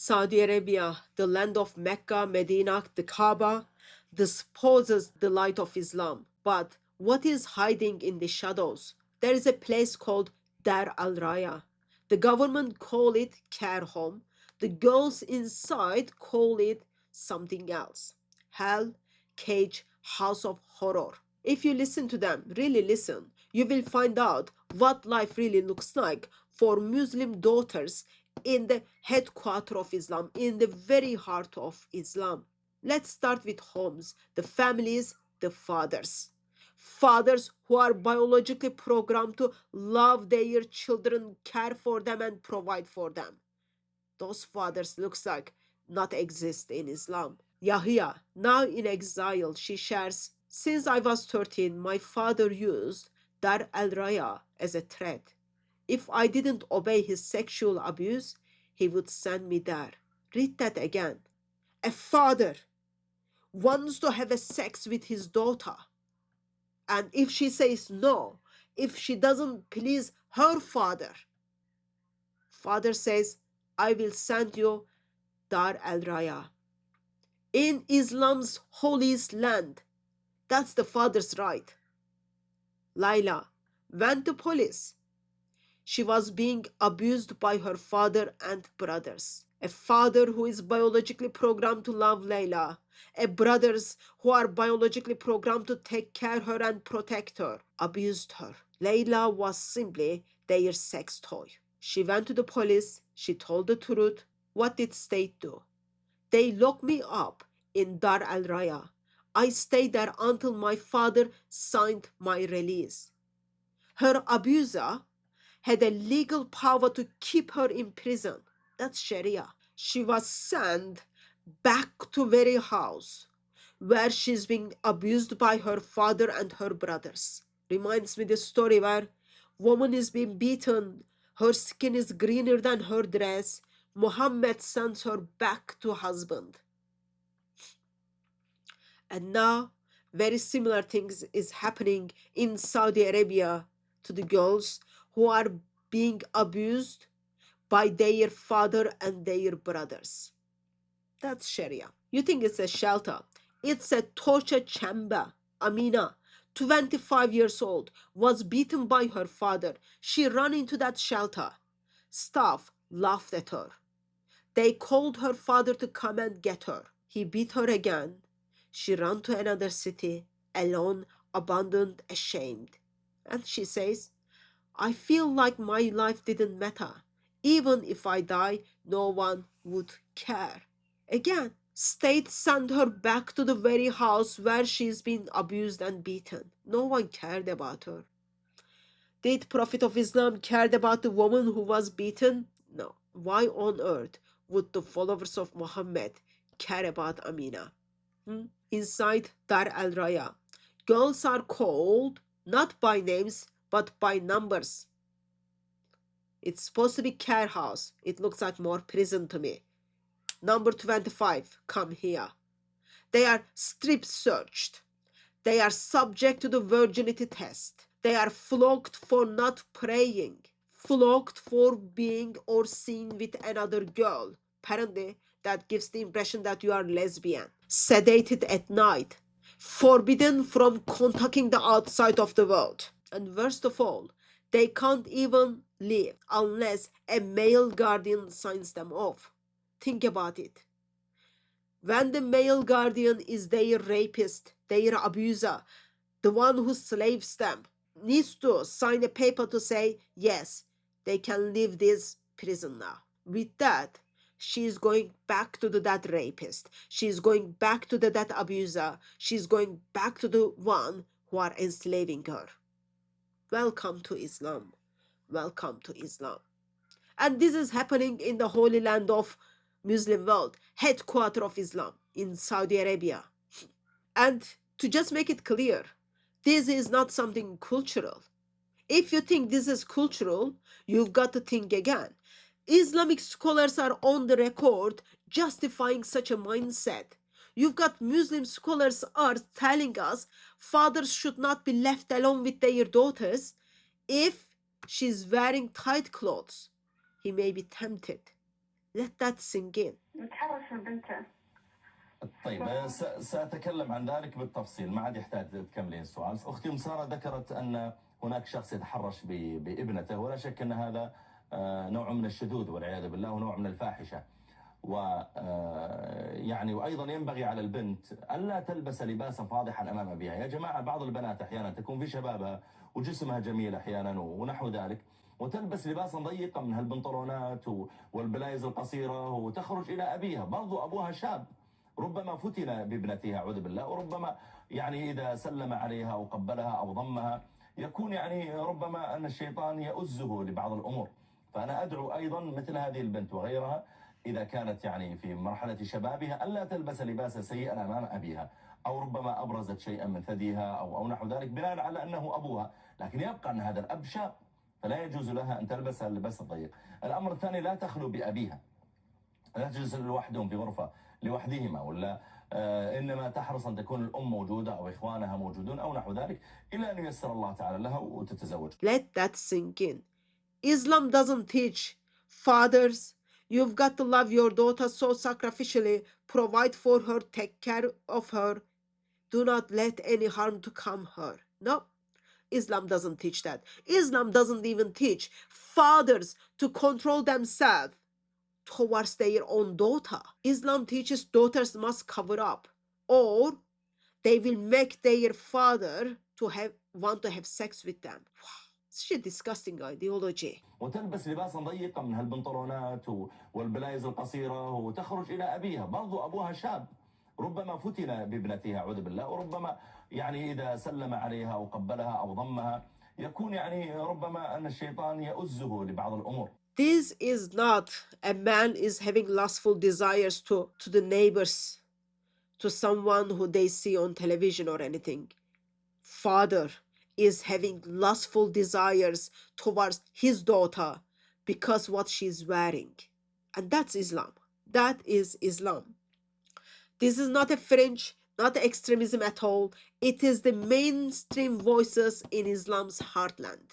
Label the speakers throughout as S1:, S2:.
S1: Saudi Arabia, the land of Mecca, Medina, the Kaaba, disposes the light of Islam. But what is hiding in the shadows? There is a place called Dar al-Raya. The government call it care home. The girls inside call it something else. Hell, cage, house of horror. If you listen to them, really listen, you will find out what life really looks like for Muslim daughters in the headquarters of Islam, in the very heart of Islam. Let's start with homes, the families, the fathers. Fathers who are biologically programmed to love their children, care for them, and provide for them. Those fathers looks like not exist in Islam. Yahya, now in exile, she shares, since I was 13, my father used Dar al-Raya as a threat. If I didn't obey his sexual abuse, he would send me there. Read that again. A father wants to have a sex with his daughter. And if she says no, if she doesn't please her father, father says, I will send you Dar al-Raya. In Islam's holiest land, that's the father's right. Layla went to police. She was being abused by her father and brothers. A father who is biologically programmed to love Layla. A brothers who are biologically programmed to take care of her and protect her, abused her. Layla was simply their sex toy. She went to the police. She told the truth. What did state do? They locked me up in Dar al-Raya. I stayed there until my father signed my release. Her abuser had a legal power to keep her in prison. That's Sharia. She was sent back to very house where she's being abused by her father and her brothers. Reminds me the story where woman is being beaten, her skin is greener than her dress. Muhammad sends her back to husband. And now very similar things is happening in Saudi Arabia to the girls who are being abused by their father and their brothers. That's Sharia. You think it's a shelter? It's a torture chamber. Amina, 25 years old, was beaten by her father. She ran into that shelter. Staff laughed at her. They called her father to come and get her. He beat her again. She ran to another city, alone, abandoned, ashamed. And she says, I feel like my life didn't matter. Even if I die, no one would care. Again, state sent her back to the very house where she's been abused and beaten. No one cared about her. Did Prophet of Islam cared about the woman who was beaten? No. Why on earth would the followers of Muhammad care about Amina? Inside Dar al-Raya, girls are called not by names but by numbers. It's supposed to be care house. It looks like more prison to me. Number 25, come here. They are strip searched. They are subject to the virginity test. They are flogged for not praying. Flogged for being or seen with another girl. Apparently, that gives the impression that you are lesbian. Sedated at night. Forbidden from contacting the outside of the world. And worst of all, they can't even leave unless a male guardian signs them off. Think about it. When the male guardian is their rapist, their abuser, the one who slaves them, needs to sign a paper to say, yes, they can leave this prison now. With that, she's going back to that rapist. She's going back to that abuser. She's going back to the one who are enslaving her. Welcome to Islam. Welcome to Islam. And this is happening in the holy land of Muslim world, headquarter of Islam in Saudi Arabia. And to just make it clear, this is not something cultural. If you think this is cultural, you've got to think again. Islamic scholars are on the record justifying such a mindset. You've got Muslim scholars are telling us fathers should not be left alone with their daughters. If she's wearing tight clothes, he may be tempted. Let that sink in.
S2: متحرش ببنته. طيب سأتكلم عن ذلك بالتفصيل، ما عاد يحتاج تكملين السؤال. أختي أم سارة ذكرت أن هناك شخص يتحرش بابنته، ولا شك أن هذا نوع من الشذوذ والعياذ بالله، ونوع من الفاحشة. يعني وأيضا ينبغي على البنت ألا تلبس لباسا فاضحا أمام أبيها. يا جماعة، بعض البنات أحيانا تكون في شبابها وجسمها جميل أحيانا ونحو ذلك، وتلبس لباسا ضيقا من هالبنطلونات والبلايز القصيرة، وتخرج إلى أبيها. برضو أبوها شاب، ربما فتن بابنتها أعوذ بالله، وربما يعني إذا سلم عليها أو قبلها أو ضمها يكون يعني ربما أن الشيطان يؤزه لبعض الأمور. فأنا أدعو أيضا مثل هذه البنت وغيرها إذا كانت يعني في مرحلة شبابها ألا تلبس لباسا سيئا أمام أبيها، أو ربما أبرزت شيئا من ثديها أو نحو ذلك بناء على أنه أبوها، لكن يبقى أن هذا الأب شاب، فلا يجوز لها أن تلبس اللباس الضيق. الأمر الثاني، لا تخلو بأبيها، لا تجلس لوحدهم في غرفة لوحدهما، ولا إنما تحرص أن تكون الأم موجودة أو إخوانها موجودون أو نحو ذلك، إلى أن ييسر الله تعالى لها وتتزوج.
S1: Let that sink in. Islam doesn't teach fathers, you've got to love your daughter so sacrificially, provide for her, take care of her, do not let any harm to come her. No, Islam doesn't teach that. Islam doesn't even teach fathers to control themselves towards their own daughter. Islam teaches daughters must cover up, or they will make their father to want to have sex with them. Such a disgusting ideology.
S2: وتلبس لباسا ضيقا من هالبنطلونات والبلايز القصيرة، وتخرج إلى أبيها. برضو أبوها شاب، ربما فتن بابنتها أعوذ بالله، وربما يعني إذا سلم عليها أو قبلها أو ضمها يكون يعني ربما أن الشيطان يؤزه لبعض الأمور.
S1: This is not a man is having lustful desires to the neighbors, to someone who they see on television or anything. Father is having lustful desires towards his daughter because what she's wearing. And that's Islam. That is Islam. This is not a fringe, not extremism at all. It is the mainstream voices in Islam's heartland.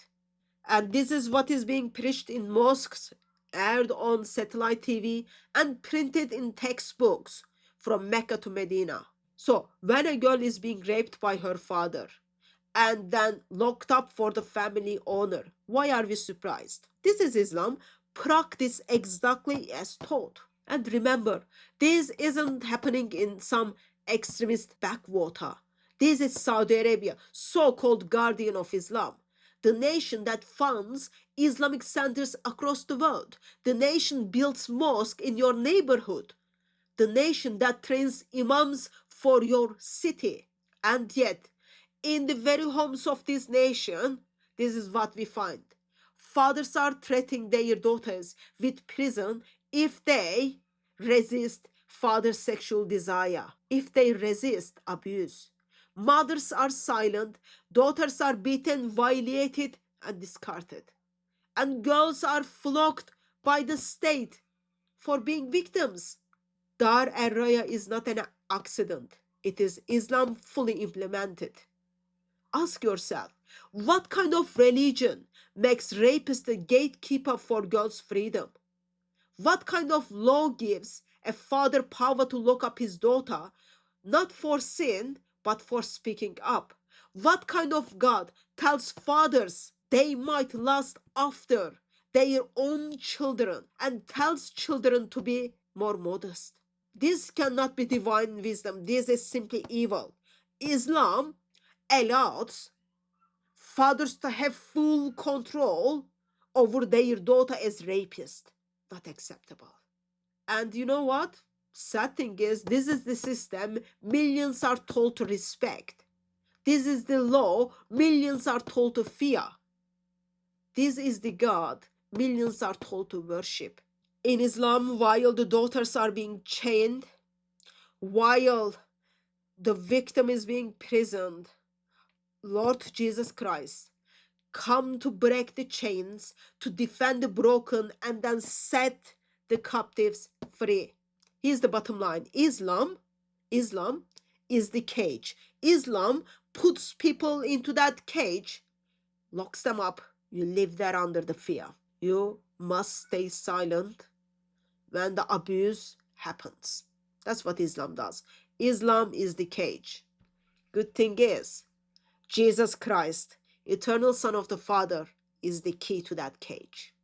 S1: And this is what is being preached in mosques, aired on satellite TV, and printed in textbooks from Mecca to Medina. So when a girl is being raped by her father and then locked up for the family honor, why are we surprised? This is Islam, practiced exactly as taught. And remember, this isn't happening in some extremist backwater. This is Saudi Arabia, so-called guardian of Islam. The nation that funds Islamic centers across the world. The nation builds mosques in your neighborhood. The nation that trains imams for your city. And yet, in the very homes of this nation, this is what we find. Fathers are threatening their daughters with prison if they resist father's sexual desire, if they resist abuse. Mothers are silent, daughters are beaten, violated, and discarded. And girls are flogged by the state for being victims. Dar al-Reaya is not an accident. It is Islam fully implemented. Ask yourself, what kind of religion makes rapist the gatekeeper for girls' freedom? What kind of law gives a father power to lock up his daughter, not for sin, but for speaking up? What kind of God tells fathers they might lust after their own children and tells children to be more modest? This cannot be divine wisdom. This is simply evil. Islam allows fathers to have full control over their daughter as rapists. Not acceptable. And you know what? Sad thing is, this is the system millions are told to respect. This is the law millions are told to fear. This is the God millions are told to worship. In Islam, while the daughters are being chained, while the victim is being imprisoned, Lord Jesus Christ come to break the chains, to defend the broken, and then set the captives free. Here's the bottom line. Islam is the cage. Islam puts people into that cage, locks them up. You live there under the fear. You must stay silent. when the abuse happens. That's what Islam does. Islam is the cage. Good thing is, Jesus Christ, eternal Son of the Father, is the key to that cage.